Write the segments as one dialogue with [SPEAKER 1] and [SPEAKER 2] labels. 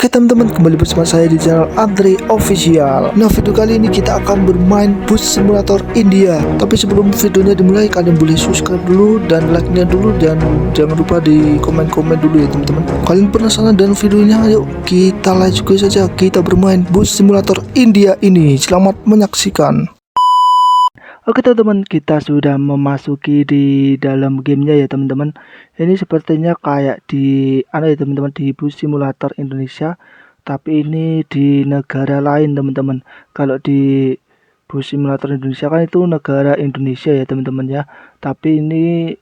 [SPEAKER 1] Oke teman-teman, kembali bersama saya di channel Andre Official. Nah, video kali ini kita akan bermain Bus Simulator India. Tapi sebelum videonya dimulai, kalian boleh subscribe dulu dan like-nya dulu, dan jangan lupa di komen-komen dulu ya teman-teman. Kalian penasaran dengan videonya? Ayo kita lanjut saja, kita bermain Bus Simulator India ini. Selamat menyaksikan. Oke teman-teman, kita sudah memasuki di dalam gamenya ya teman-teman. Ini sepertinya kayak di ya teman-teman, di Bus Simulator Indonesia, tapi ini di negara lain teman-teman. Kalau di Bus Simulator Indonesia kan itu negara Indonesia ya teman-teman ya. Tapi ini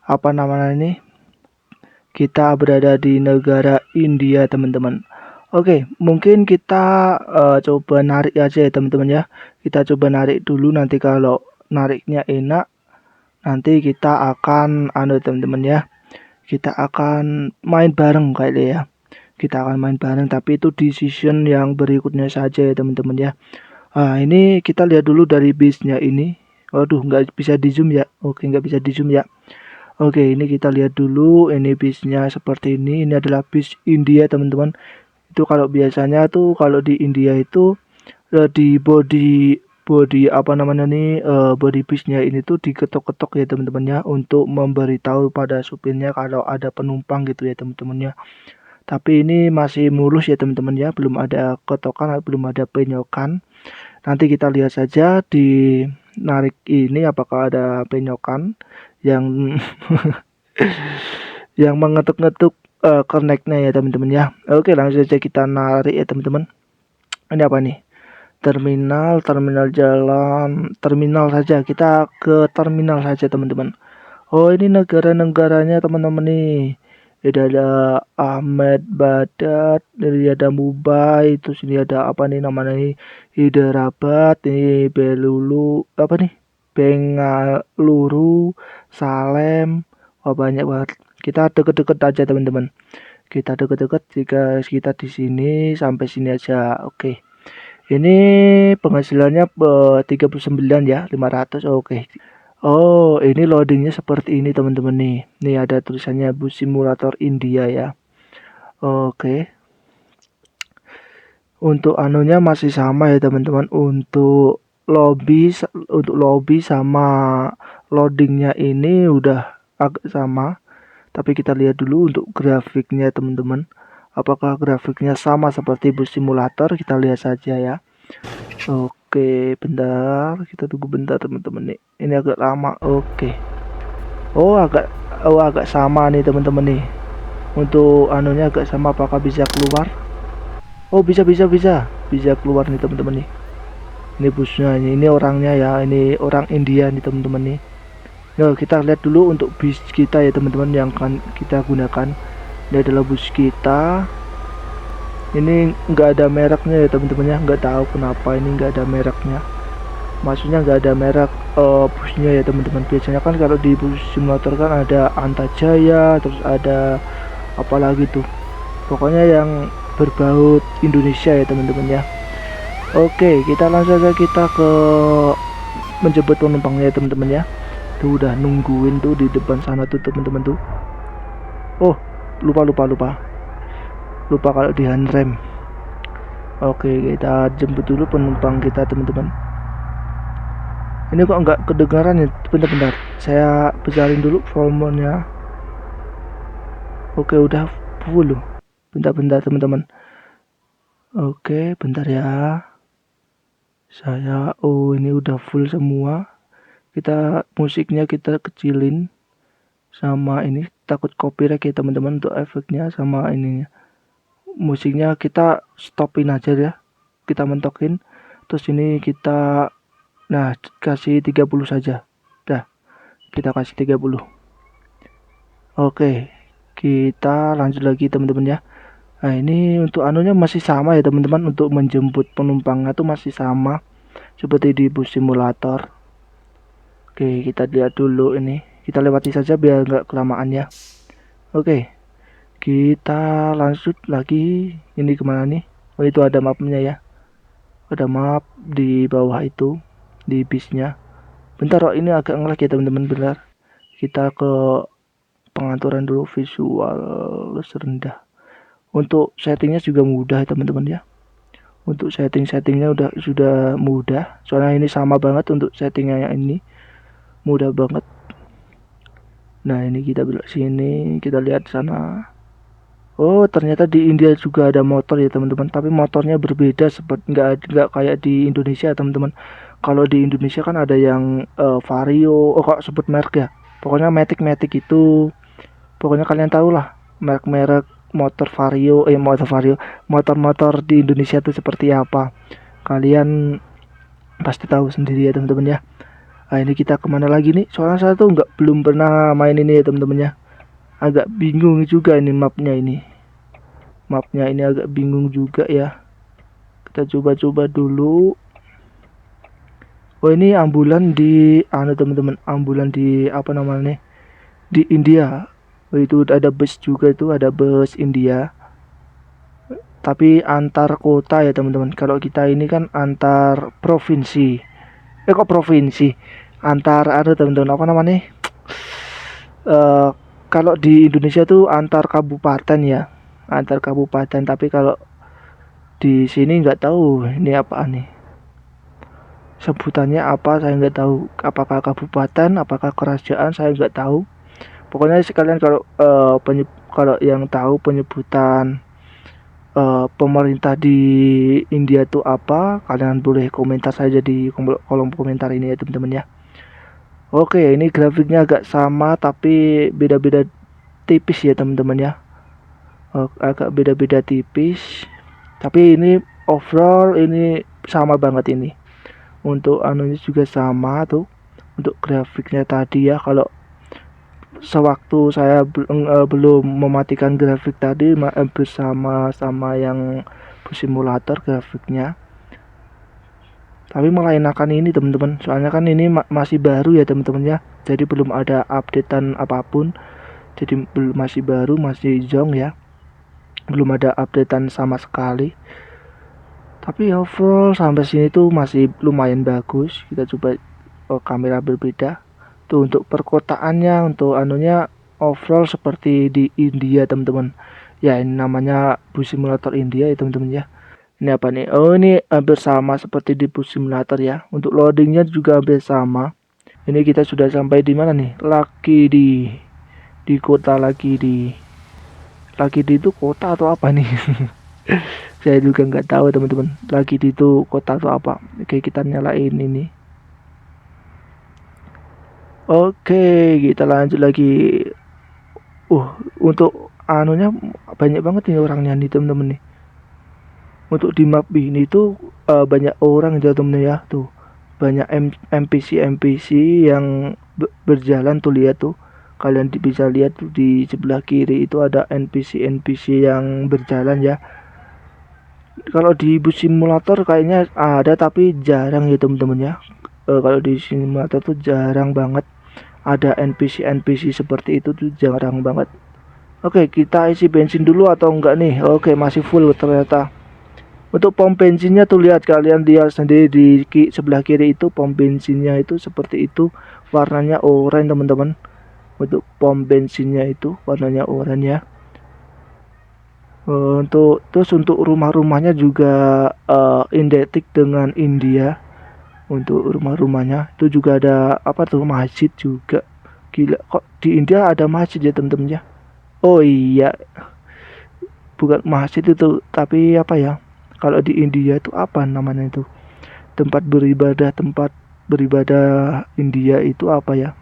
[SPEAKER 1] apa namanya ini? Kita berada di negara India teman-teman. Oke, mungkin kita coba narik aja ya teman-teman ya. Kita coba narik dulu, nanti kalau nariknya enak, nanti kita akan teman-teman ya. Kita akan main bareng kayaknya ya. Kita akan main bareng, tapi itu di season yang berikutnya saja ya teman-teman ya. Ini kita lihat dulu dari base-nya ini. Waduh, nggak bisa di zoom ya. Oke, nggak bisa di zoom ya. Oke, ini kita lihat dulu. Ini base-nya seperti ini. Ini adalah base India teman-teman. Itu kalau biasanya tuh kalau di India itu di body apa namanya nih, body base-nya ini tuh diketok-ketok ya teman-teman ya, untuk memberitahu pada supirnya kalau ada penumpang gitu ya teman-teman ya. Tapi ini masih mulus ya teman-teman ya, belum ada ketokan, belum ada penyokan. Nanti kita lihat saja di narik ini apakah ada penyokan yang yang mengetuk-ngetuk connect-nya ya teman-teman ya. Oke, langsung saja kita narik ya teman-teman. Ini apa nih? Terminal jalan, terminal saja. Kita ke terminal saja teman-teman. Oh, ini negara-negaranya teman-teman nih. Ini ada Ahmed Badat, ini ada Mumbai, terus ini ada apa nih namanya nih? Hyderabad, ini Belulu, apa nih? Bengaluru, Salem. Oh, banyak banget. Kita deket-deket aja teman-teman. Kita deket-deket, jika kita di sini sampai sini aja. Oke. Ini penghasilannya 39 ya, 500. Oke. Oh, ini loadingnya seperti ini teman-teman nih. Nih ada tulisannya Bus Simulator India ya. Oke. Untuk anunya masih sama ya teman-teman. Untuk lobby sama loadingnya ini udah agak sama. Tapi kita lihat dulu untuk grafiknya teman-teman. Apakah grafiknya sama seperti Bus Simulator? Kita lihat saja ya. Oke, bentar. Kita tunggu bentar teman-teman nih. Ini agak lama. Oke. Oh, agak sama nih teman-teman nih. Untuk anunya agak sama, apakah bisa keluar? Oh, bisa. Bisa keluar nih teman-teman nih. Ini busnya, ini orangnya ya. Ini orang India nih teman-teman nih. Nah, kita lihat dulu untuk bus kita ya teman-teman yang akan kita gunakan. Ini adalah bus kita. Ini nggak ada mereknya ya teman-teman ya, nggak tahu kenapa ini nggak ada mereknya. Maksudnya nggak ada merek busnya ya teman-teman. Biasanya kan kalau di bus simulator kan ada Antajaya, terus ada apa lagi tuh, pokoknya yang berbau Indonesia ya teman-teman ya. Oke, kita langsung saja kita ke menjemput penumpangnya ya teman-teman ya. Tuh udah nungguin tuh di depan sana tuh teman-teman tuh. Oh, lupa kalau di handrem. Oke, kita jemput dulu penumpang kita teman-teman. Ini kok nggak kedengaran ya? Bentar, saya besarin dulu volumenya. Oke, udah full loh. Bentar teman-teman. Oke, bentar ya. Ini udah full semua. Musiknya kita kecilin, sama ini takut copyright ya teman-teman. Untuk efeknya sama ininya, musiknya kita stopin aja ya, kita mentokin. Terus ini kita kasih 30 saja. Dah, kita kasih 30. Oke, kita lanjut lagi teman-teman ya. Nah, ini untuk anunya masih sama ya teman-teman. Untuk menjemput penumpangnya tuh masih sama seperti di bus simulator. Oke, kita lihat dulu ini. Kita lewati saja biar nggak kelamaan ya. Oke, kita lanjut lagi. Ini kemana nih? Oh, itu ada mapnya ya. Ada map di bawah itu, di bisnya. Bentar, ini agak ngelag ya teman-teman. Bentar. Kita ke pengaturan dulu, visual rendah. Untuk settingnya juga mudah ya teman-teman ya. Untuk settingnya sudah mudah. Soalnya ini sama banget untuk settingnya yang ini. Mudah banget. Nah, ini kita belok sini, kita lihat sana. Oh, ternyata di India juga ada motor ya teman-teman. Tapi motornya berbeda, seperti nggak kayak di Indonesia teman-teman. Kalau di Indonesia kan ada yang Vario. Oh, kok sebut merek ya? Pokoknya Matic itu. Pokoknya kalian tahu lah merek-merek motor Vario, motor-motor di Indonesia itu seperti apa. Kalian pasti tahu sendiri ya teman-teman ya. Nah, ini kita kemana lagi nih? Soalnya saya tuh belum pernah main ini ya teman-teman ya. Agak bingung juga ini mapnya ini. Mapnya ini agak bingung juga ya. Kita coba-coba dulu. Oh, ini ambulan di teman-teman, ambulan di apa namanya nih? Di India. Oh, itu ada bus juga, itu ada bus India. Tapi antar kota ya teman-teman. Kalau kita ini kan antar provinsi. Kok provinsi? Antar teman-teman apa namanya? Kalau di Indonesia tuh antar kabupaten ya, antar kabupaten. Tapi kalau di sini nggak tahu ini apa nih, sebutannya apa saya nggak tahu. Apakah kabupaten, apakah kerajaan, saya nggak tahu. Pokoknya sekalian kalau kalau yang tahu penyebutan pemerintah di India tuh apa, kalian boleh komentar saja di kolom komentar ini ya teman-teman ya. Oke, ini grafiknya agak sama tapi beda-beda tipis ya teman-teman ya. Agak beda-beda tipis. Tapi ini overall ini sama banget ini. Untuk anunya juga sama tuh. Untuk grafiknya tadi ya, kalau sewaktu saya belum mematikan grafik tadi bersama yang simulator grafiknya. Tapi malah enakan ini teman-teman, soalnya kan ini masih baru ya teman-teman ya, jadi belum ada updatean apapun. Jadi masih baru, masih jong ya, belum ada updatean sama sekali. Tapi overall sampai sini tuh masih lumayan bagus. Kita coba kamera berbeda tuh untuk perkotaannya, untuk anunya overall seperti di India teman-teman ya. Ini namanya bus simulator India ya teman-teman ya. Ini apa nih? Oh, ini hampir sama seperti di bus simulator ya. Untuk loadingnya juga hampir sama. Ini kita sudah sampai di mana nih? Lagi di kota lagi di itu kota atau apa nih? Saya juga nggak tahu teman-teman. Lagi di itu kota atau apa? Oke, kita nyalain ini. Oke, kita lanjut lagi. Untuk anunya banyak banget nih orangnya nih teman-teman nih. Untuk di map ini tuh banyak orang ya temen ya, tuh banyak NPC yang berjalan tuh, lihat tuh, kalian bisa lihat tuh di sebelah kiri itu ada NPC yang berjalan ya. Kalau di bus simulator kayaknya ada tapi jarang ya teman-teman ya. Kalau di simulator tuh jarang banget ada NPC seperti itu tuh, jarang banget. Oke, kita isi bensin dulu atau enggak nih? Oke, masih full ternyata. Untuk pom bensinnya tuh lihat, kalian lihat sendiri di sebelah kiri itu pom bensinnya itu seperti itu, warnanya oranye teman-teman. Untuk pom bensinnya itu warnanya oranye ya. Untuk rumah-rumahnya juga identik dengan India. Untuk rumah-rumahnya itu juga ada apa tuh, masjid juga. Gila, kok di India ada masjid ya teman-teman ya. Oh iya, bukan masjid itu tapi apa ya, kalau di India itu apa namanya itu, tempat beribadah India itu apa ya,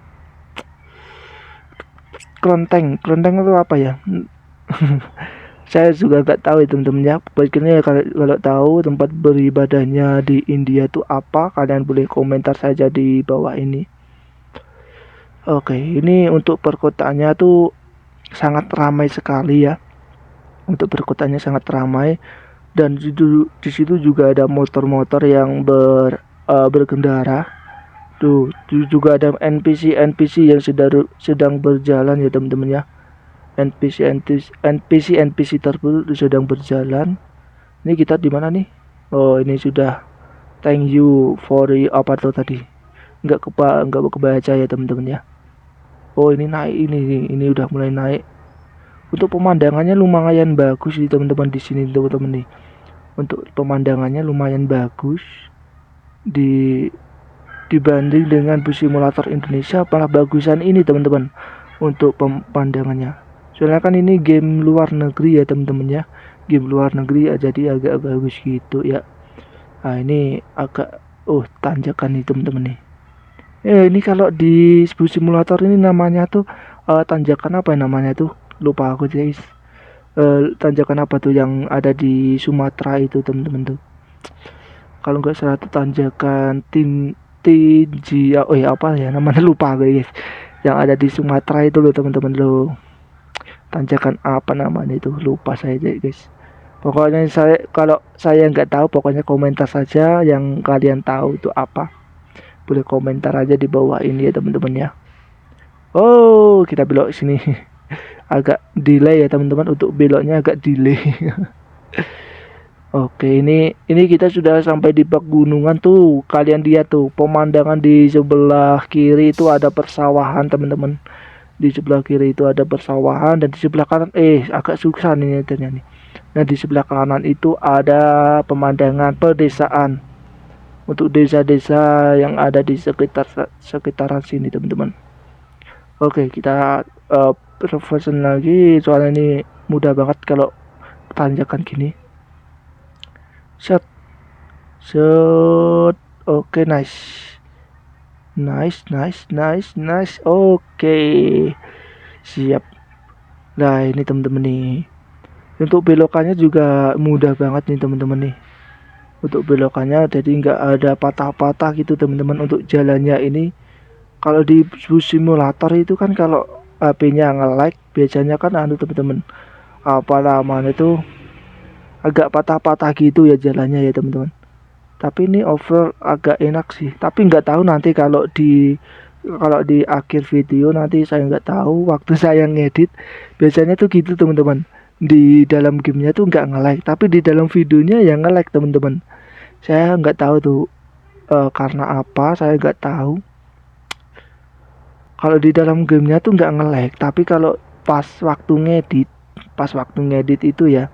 [SPEAKER 1] kelenteng itu apa ya? Saya juga nggak tahu ya teman-teman ya. Pokoknya kalau tahu tempat beribadahnya di India itu apa, kalian boleh komentar saja di bawah ini. Oke, ini untuk perkotaannya tuh sangat ramai sekali ya. Untuk perkotaannya sangat ramai. Dan di situ juga ada motor-motor yang berkendara. Tuh juga ada NPC yang sedang berjalan ya teman-teman ya. NPC tersebut sedang berjalan. Ini kita di mana nih? Oh, ini sudah. Thank you for apa tuh tadi? Nggak kebaca ya teman-teman ya. Oh, ini naik, ini udah mulai naik. Untuk pemandangannya lumayan bagus nih teman-teman di sini teman-teman nih. Untuk pemandangannya lumayan bagus dibanding dengan bus simulator Indonesia, malah bagusan ini teman-teman untuk pemandangannya. Soalnya kan ini game luar negeri ya teman-teman ya, game luar negeri ya, jadi agak bagus gitu ya. Nah ini agak tanjakan nih teman-teman nih. Ini kalau di bus simulator ini namanya tuh tanjakan apa ya namanya tuh, lupa aku guys. Tanjakan apa tuh yang ada di Sumatera itu teman-teman tuh, kalau nggak salah tuh tanjakan Tinji, apa ya namanya, lupa guys, yang ada di Sumatera itu loh teman-teman lo. Tanjakan apa namanya itu, lupa saya guys. Pokoknya kalau saya nggak tahu, pokoknya komentar saja yang kalian tahu itu apa, boleh komentar aja di bawah ini ya teman-teman ya. Oh kita belok sini agak delay ya teman-teman, untuk beloknya agak delay. Oke, ini kita sudah sampai di pegunungan tuh. Kalian lihat tuh pemandangan di sebelah kiri itu ada persawahan teman-teman. Di sebelah kiri itu ada persawahan, dan di sebelah kanan agak susah nih ternyata nih. Nah, di sebelah kanan itu ada pemandangan pedesaan. Untuk desa-desa yang ada di sekitaran sini teman-teman. Oke, kita reverse lagi, soalnya ini mudah banget kalau tanjakan gini. Shot. Oke, nice. Oke, siap. Nah ini teman-teman nih, untuk belokannya juga mudah banget nih teman-teman nih. Untuk belokannya jadi nggak ada patah-patah gitu teman-teman. Untuk jalannya ini, kalau di bus simulator itu kan kalau HP-nya nge-lag biasanya kan teman-teman, apa namanya itu, agak patah-patah gitu ya jalannya ya teman-teman. Tapi ini overall agak enak sih, tapi nggak tahu nanti kalau di akhir video, nanti saya nggak tahu waktu saya ngedit. Biasanya tuh gitu teman-teman, di dalam gamenya tuh nggak nge-lag, tapi di dalam videonya yang nge-lag teman-teman. Saya nggak tahu tuh karena apa, saya nggak tahu. Kalau di dalam gamenya tuh nggak nge-lag, tapi kalau pas waktu ngedit itu ya,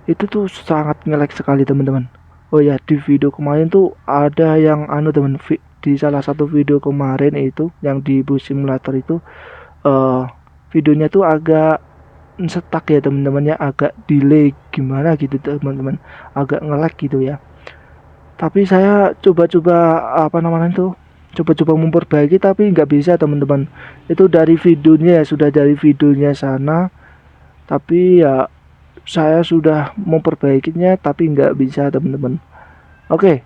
[SPEAKER 1] itu tuh sangat nge-lag sekali teman-teman. Oh ya, di video kemarin tuh ada yang teman, di salah satu video kemarin itu yang di bus simulator itu videonya tuh agak stuck ya teman-teman ya, agak delay gimana gitu teman-teman, agak nge-lag gitu ya. Tapi saya coba-coba coba-coba memperbaiki, tapi nggak bisa teman-teman. Itu dari videonya ya, sudah dari videonya sana, tapi ya saya sudah memperbaikinya tapi nggak bisa teman-teman. Oke,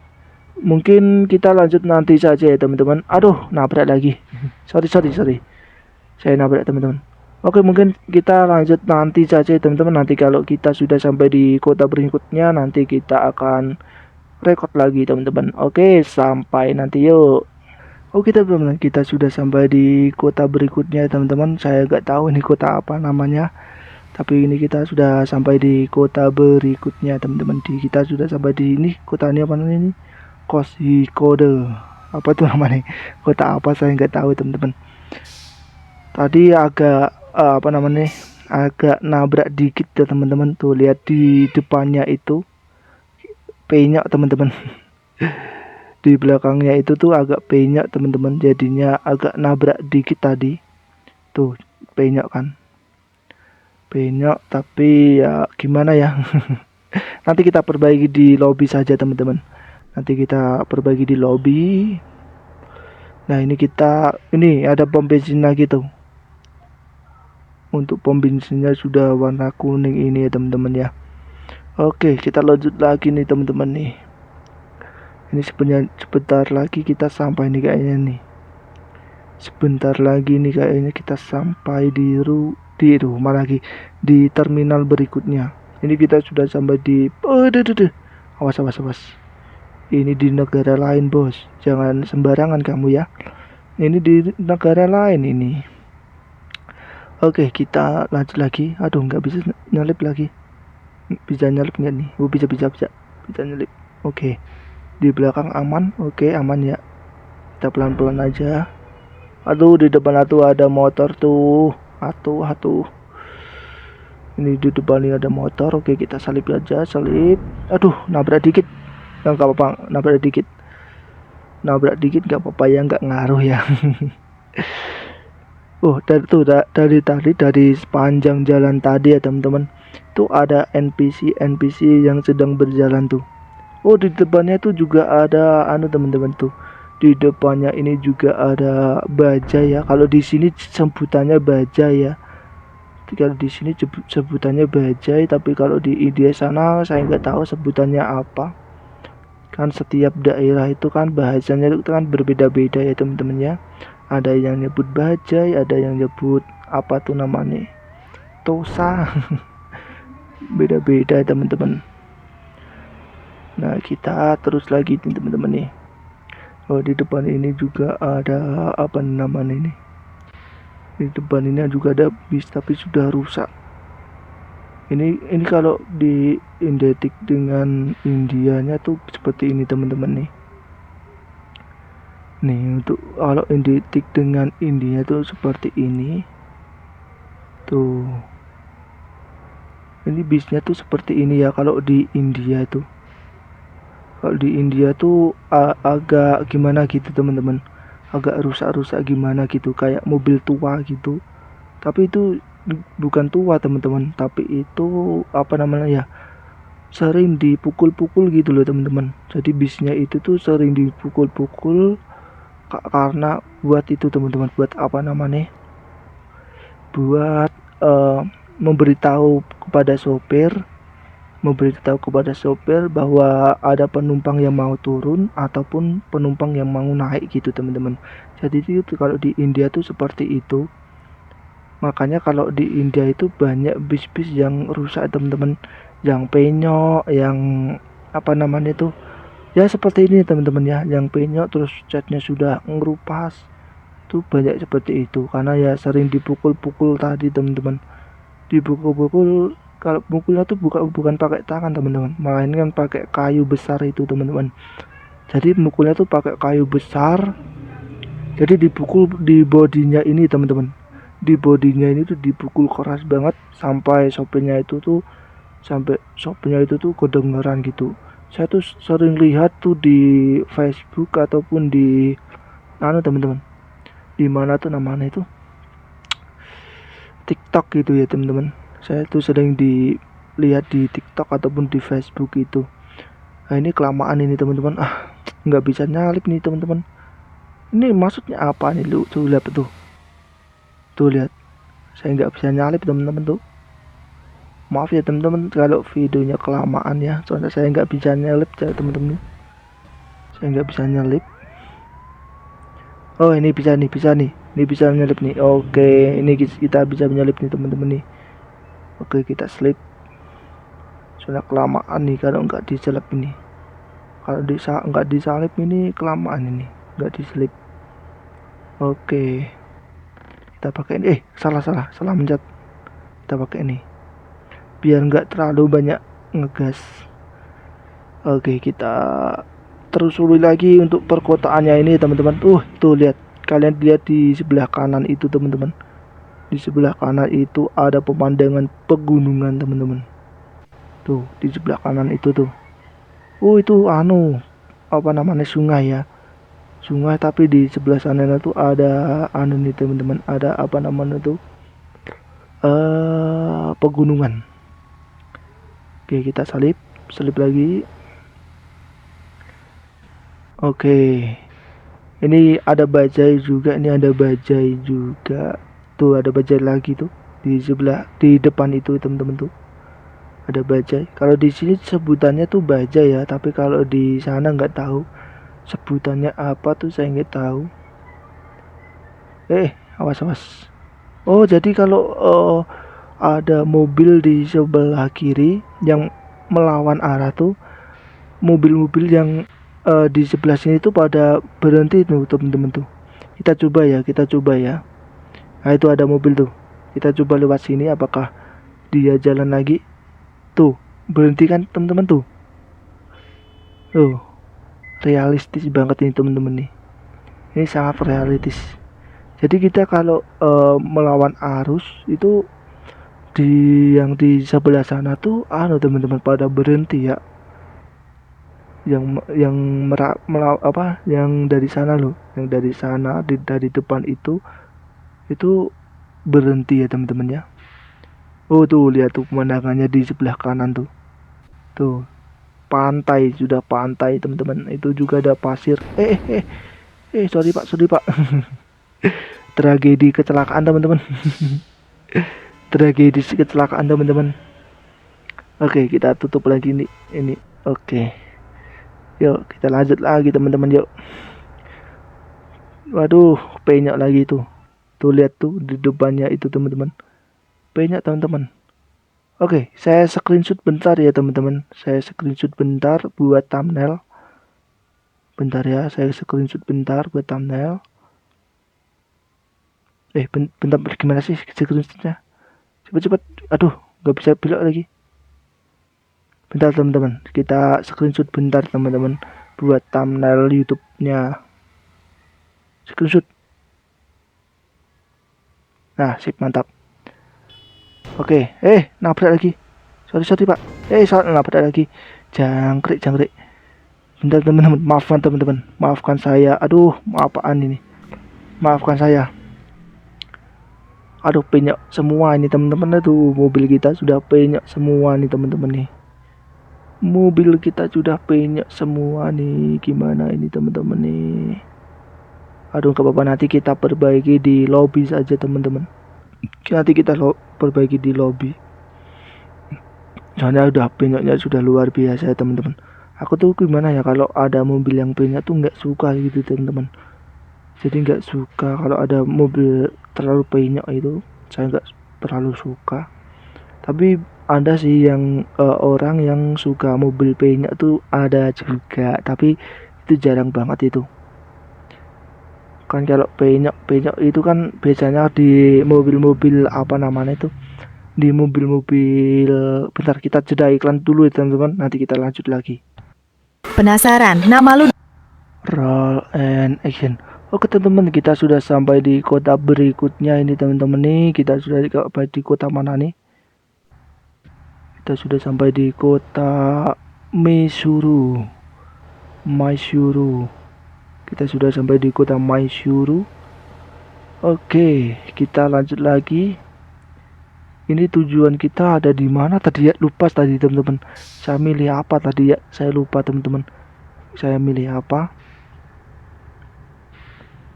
[SPEAKER 1] mungkin kita lanjut nanti saja ya teman-teman. Aduh, nabrak lagi. sorry saya nabrak teman-teman. Oke, mungkin kita lanjut nanti saja ya teman-teman. Nanti kalau kita sudah sampai di kota berikutnya, nanti kita akan record lagi teman-teman. Oke, sampai nanti yuk. Oke teman-teman, kita sudah sampai di kota berikutnya teman-teman. Saya nggak tahu ini kota apa namanya, tapi ini kita sudah sampai di kota berikutnya teman-teman. Kita sudah sampai di ini, kota ini apa namanya ini, Kozhikode, apa tuh namanya, kota apa saya nggak tahu teman-teman. Tadi agak agak nabrak dikit ya teman-teman. Tuh lihat di depannya itu penyok teman-teman. Di belakangnya itu tuh agak penyok teman-teman, jadinya agak nabrak dikit tadi. Tuh penyok kan, penyok, tapi ya gimana ya. Nanti kita perbaiki di lobby saja teman-teman. Nanti kita perbaiki di lobby. Nah ini ada pom bensin lagi tuh. Untuk pom bensinnya sudah warna kuning ini ya teman-teman ya. Oke, kita lanjut lagi nih teman-teman nih. Ini sebentar lagi kita sampai nih kayaknya nih. Sebentar lagi nih kayaknya kita sampai di rumah lagi, di terminal berikutnya. Ini kita sudah sampai di awas. Ini di negara lain bos, jangan sembarangan kamu ya. Ini di negara lain ini. Oke, kita lanjut lagi. Aduh, nggak bisa nyelip lagi. Bisa nyelip nggak nih? Bisa nyelip. Oke, di belakang aman. Oke, aman ya. Kita pelan-pelan aja. Aduh, di depan ada motor tuh. Atuh. Ini di depan ini ada motor. Oke, kita salip aja, salip. Aduh, nabrak dikit. Nggak apa-apa, nabrak dikit nggak apa-apa ya, nggak ngaruh ya. Oh, dari tadi, dari sepanjang jalan tadi ya teman-teman, tuh ada NPC yang sedang berjalan tuh. Oh, di depannya tuh juga ada teman-teman tuh. Di depannya ini juga ada bajai ya. Kalau di sini sebutannya bajai ya. Kalau di sini sebutannya bajai, tapi kalau di India sana saya nggak tahu sebutannya apa. Kan setiap daerah itu kan bahasanya itu kan berbeda-beda ya teman-teman ya. Ada yang nyebut bajai, ada yang nyebut apa tuh namanya, tosa. Beda-beda teman-teman. Nah, kita terus lagi nih teman-teman nih. Oh, di depan ini juga ada apa namanya ini. Di depan ini juga ada bis tapi sudah rusak. Ini kalau di identik dengan Indianya tuh seperti ini teman-teman nih. Nih, untuk kalau identik dengan India tuh seperti ini. Tuh. Ini bisnya tuh seperti ini ya kalau di India tuh. Kalau di India tuh agak gimana gitu teman-teman. Agak rusak-rusak gimana gitu, kayak mobil tua gitu. Tapi itu bukan tua teman-teman, tapi itu apa namanya ya, sering dipukul-pukul gitu loh teman-teman. Jadi bisnya itu tuh sering dipukul-pukul karena buat itu teman-teman, buat apa namanya, buat memberitahu kepada sopir bahwa ada penumpang yang mau turun ataupun penumpang yang mau naik gitu teman-teman. Jadi itu kalau di India tuh seperti itu. Makanya kalau di India itu banyak bis-bis yang rusak teman-teman, yang penyok, yang apa namanya itu, ya seperti ini teman-teman ya, yang penyok terus catnya sudah ngerupas. Tuh banyak seperti itu karena ya sering dipukul-pukul tadi teman-teman. Dipukul-pukul, kalau pukulnya tuh bukan pakai tangan teman-teman, melainkan pakai kayu besar itu teman-teman. Jadi mukulnya tuh pakai kayu besar. Jadi dipukul di bodinya ini teman-teman. Di bodinya ini tuh dipukul keras banget sampai sopirnya itu tuh kedengeran gitu. Saya tuh sering lihat tuh di Facebook ataupun di teman-teman. Di mana tuh namanya itu? TikTok gitu ya teman-teman. Saya tuh sering dilihat di TikTok ataupun di Facebook itu. Nah, ini kelamaan ini teman-teman. Nggak bisa nyalip nih teman-teman. Ini maksudnya apa nih lu? Tuh lihat tuh. Tuh lihat. Saya nggak bisa nyalip teman-teman tuh. Maaf ya teman-teman kalau videonya kelamaan ya. Soalnya saya nggak bisa nyalip ya teman-teman. Saya nggak bisa nyalip. Oh, ini bisa nih. Ini bisa nyalip nih. Oke, ini kita bisa menyalip nih teman-teman nih. Oke, kita slip. Soalnya kelamaan nih kalau nggak diselip ini. Kalau nggak disalip ini kelamaan ini, nggak diselip. Oke, kita pakai ini. Salah mencet. Kita pakai ini biar nggak terlalu banyak ngegas. Oke, kita terusuri lagi untuk perkotaannya ini teman-teman. Tuh lihat, kalian lihat di sebelah kanan itu teman-teman. Di sebelah kanan itu ada pemandangan pegunungan teman-teman. Tuh di sebelah kanan itu tuh. Itu apa namanya, sungai ya. Sungai, tapi di sebelah sana tuh ada nih teman-teman, ada apa namanya tuh, pegunungan. Oke, kita salip lagi. Oke, ini ada bajai juga, tuh ada bajai lagi tuh di depan itu teman-teman tuh ada bajai. Kalau di sini sebutannya tuh bajai ya, tapi kalau di sana nggak tahu sebutannya apa tuh, saya nggak tahu. Awas. Oh, jadi kalau ada mobil di sebelah kiri yang melawan arah tuh, mobil-mobil yang di sebelah sini tuh pada berhenti tuh teman-teman tuh. Kita coba ya. Nah, itu ada mobil tuh. Kita coba lewat sini, apakah dia jalan lagi? Tuh, berhenti kan teman-teman tuh. Realistis banget ini teman-teman nih. Ini sangat realistis. Jadi kita kalau melawan arus itu yang di sebelah sana tuh teman-teman pada berhenti ya, yang yang dari sana loh, yang dari sana dari depan itu berhenti ya teman-teman ya. Oh tuh lihat tuh pemandangannya di sebelah kanan tuh pantai, sudah pantai teman-teman, itu juga ada pasir. Sorry pak. Tragedi kecelakaan teman-teman. Tragedi kecelakaan teman-teman. Oke, kita tutup lagi ini. Oke, yuk kita lanjut lagi teman-teman, yuk. Waduh, penyok lagi tuh lihat tuh di depannya itu teman-teman, penyok teman-teman. Oke, saya screenshot bentar ya teman-teman, saya screenshot bentar buat thumbnail. Bentar ya, saya screenshot bentar buat thumbnail. Bentar, gimana sih screenshotnya? Cepet-cepet. Aduh, nggak bisa belok lagi. Bentar teman-teman, kita screenshot bentar teman-teman buat thumbnail YouTube-nya. Screenshot. Nah, sip, mantap. Oke, nabrak lagi. Sorry pak. Nabrak lagi. Jangkrik. Bentar teman-teman, maafkan saya. Aduh, apaan ini? Maafkan saya. Aduh, penyok semua ini teman-teman. Aduh, mobil kita sudah penyok semua nih teman-teman nih. Mobil kita sudah penyok semua nih. Gimana ini teman-teman nih? Aduh, gak apa-apa, nanti kita perbaiki di lobby saja teman-teman. Nanti kita perbaiki di lobby. Soalnya udah penyoknya sudah luar biasa ya teman-teman. Aku tuh gimana ya, kalau ada mobil yang penyok tuh nggak suka gitu teman-teman. Jadi nggak suka kalau ada mobil terlalu penyok itu, saya nggak terlalu suka. Tapi ada sih yang orang yang suka mobil penyok tuh ada juga, tapi itu jarang banget itu. Kan kalau penyok itu kan biasanya di mobil-mobil apa namanya itu, di mobil-mobil. Bentar, kita jeda iklan dulu ya teman-teman, nanti kita lanjut lagi.
[SPEAKER 2] Penasaran nama lu?
[SPEAKER 1] Roll and action. Oke teman-teman, kita sudah sampai di kota berikutnya ini teman-teman nih. Kita sudah sampai di kota mana nih? Kita sudah sampai di kota Maizuru. Kita sudah sampai di kota Maizuru. Oke, kita lanjut lagi. Ini tujuan kita ada di mana tadi ya? Lupa tadi teman-teman. Saya milih apa tadi ya? Saya lupa teman-teman. Saya milih apa?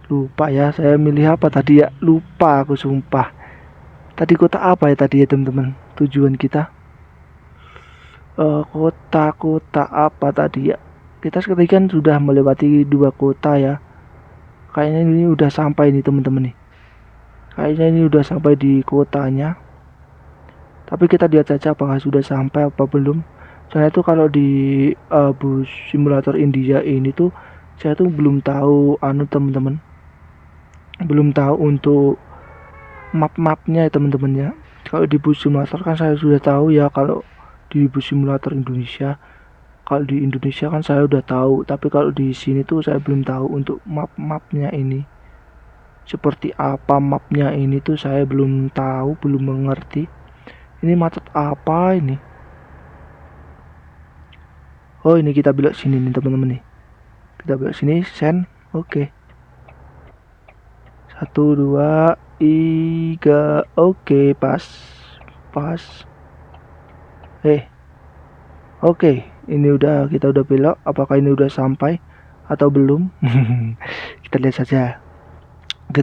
[SPEAKER 1] Lupa ya, saya milih apa tadi ya? Lupa aku sumpah. Tadi kota apa ya tadi ya teman-teman? Tujuan kita. Kota apa tadi ya? Kita sekarang kan sudah melewati 2 kota ya. Kayaknya ini udah sampai nih teman-teman nih. Kayaknya ini udah sampai di kotanya. Tapi kita lihat saja apakah sudah sampai apa belum. Soalnya tuh kalau di bus simulator India ini tuh saya tuh belum tahu teman-teman. Belum tahu untuk map-mapnya ya teman-teman ya. Kalau di bus simulator kan saya sudah tahu ya, kalau di bus simulator Indonesia. Kalau di Indonesia kan saya udah tahu, tapi kalau di sini tuh saya belum tahu untuk map-mapnya ini. Seperti apa mapnya ini tuh saya belum tahu, belum mengerti. Ini macet apa ini? Oh, ini kita belok sini nih teman-teman nih. Kita belok sini, send. Oke. 1 2 3. Oke, pas. Oke, ini kita udah belok. Apakah ini udah sampai atau belum? Kita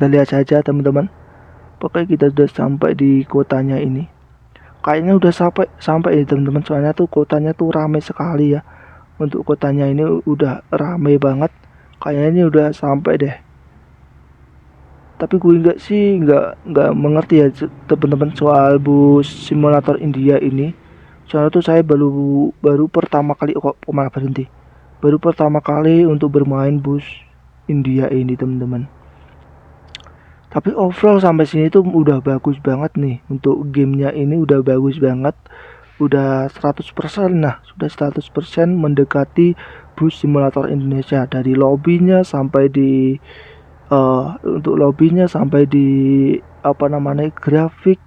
[SPEAKER 1] lihat saja teman-teman. Pokoknya kita sudah sampai di kotanya ini. Kayaknya udah sampai ya teman-teman. Soalnya tuh kotanya tuh ramai sekali ya. Untuk kotanya ini udah ramai banget. Kayaknya ini udah sampai deh. Tapi gue nggak mengerti ya teman-teman soal bus simulator India ini. Soalnya tuh saya baru pertama kali malah berhenti. Baru pertama kali untuk bermain bus India ini teman-teman. Tapi overall sampai sini tuh udah bagus banget nih. Untuk gamenya ini udah bagus banget. Udah 100% nah, sudah 100% mendekati bus simulator Indonesia. Dari lobbynya sampai di untuk lobbynya sampai di grafik,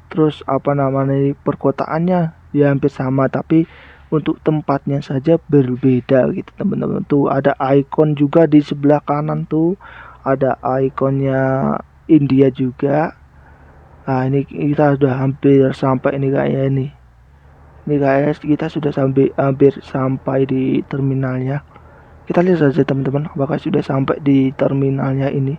[SPEAKER 1] terus apa namanya perkotaannya ya hampir sama, tapi untuk tempatnya saja berbeda gitu teman-teman. Tuh ada ikon juga di sebelah kanan tuh, ada ikonnya India juga. Nah ini kita sudah hampir sampai ini kayaknya ini. Ini kayaknya kita sudah hampir sampai di terminalnya. Kita lihat saja teman-teman, apakah sudah sampai di terminalnya ini.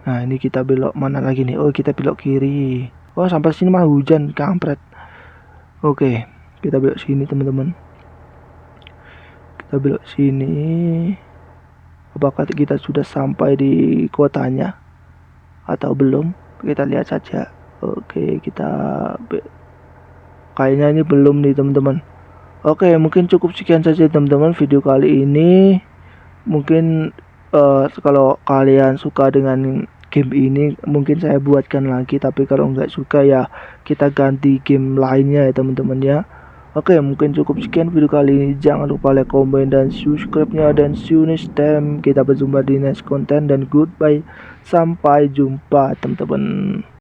[SPEAKER 1] Nah ini kita belok mana lagi nih? Oh kita belok kiri. Oh sampai sini mah hujan, kampret. Oke, kita belok sini teman-teman. Kita belok sini. Apakah kita sudah sampai di kotanya atau belum? Kita lihat saja. Oke, kayaknya ini belum nih teman-teman. Oke, mungkin cukup sekian saja teman-teman video kali ini. Mungkin kalau kalian suka dengan game ini mungkin saya buatkan lagi, tapi kalau nggak suka ya kita ganti game lainnya ya teman-teman ya. Oke, mungkin cukup sekian video kali ini. Jangan lupa like, comment, dan subscribe-nya, dan see you next time. Kita berjumpa di next konten dan goodbye. Sampai jumpa teman-teman.